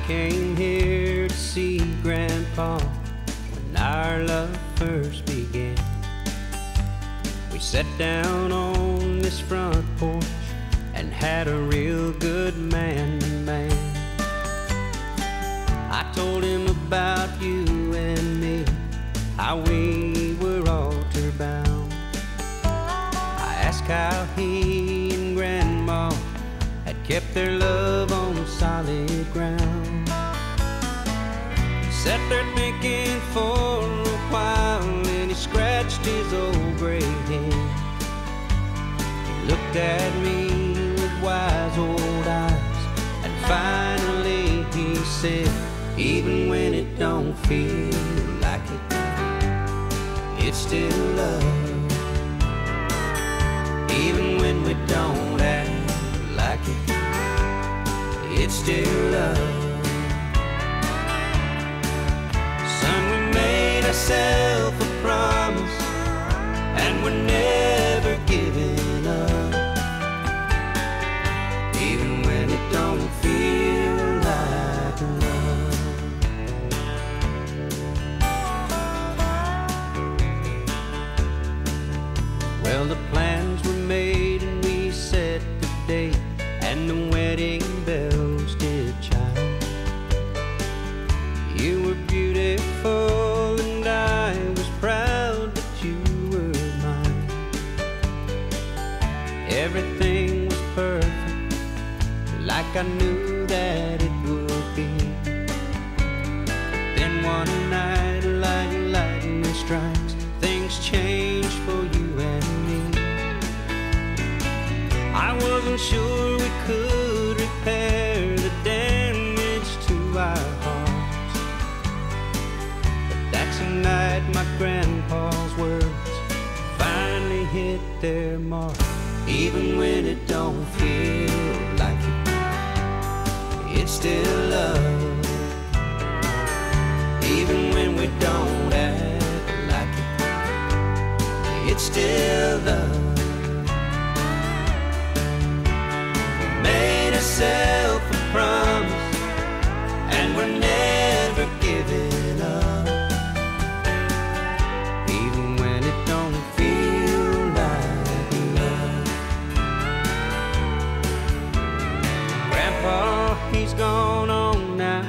came here to see Grandpa when our love first began. We sat down on this front porch and had a real good man-to-man. I told him about you and me, how we were altar-bound. I asked how he and Grandma had kept their love on solid ground. He sat there thinking for a while, and he scratched his old gray head. He looked at me with wise old eyes, and finally he said, even when it don't feel like it, it's still love. Even when we don't act like it, it's still love. Son, we made ourselves a promise, and we're never giving up. Even when it don't feel like love. Well, the plans were made and we set the date, and the wedding bells did chime. You were beautiful and I was proud that you were mine. Everything was perfect, like I knew that it would be. But then one night, like lightning strikes, things changed for you and me. I wasn't sure we could repair the damage to our hearts, but that's the night my grandpa's words finally hit their mark. Even when it don't feel like it, it's still love. Even when we don't act like it, it's still love. Made ourselves a promise, and we're never giving up. Even when it don't feel like love. Grandpa, he's gone on now,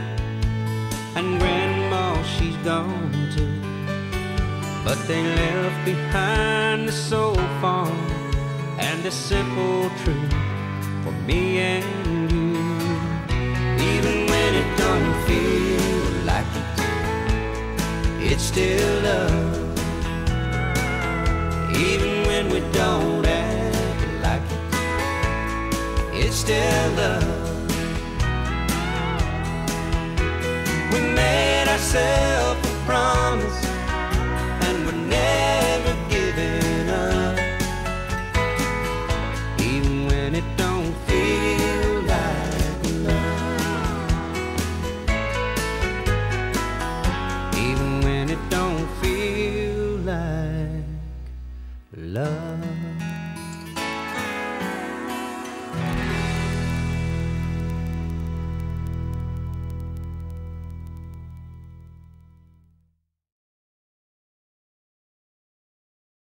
and Grandma, she's gone too. But they left behind the soul farm and the simple truth for me and you. Even when it don't feel like it, it's still love. Even when we don't act like it, it's still love. We made ourselves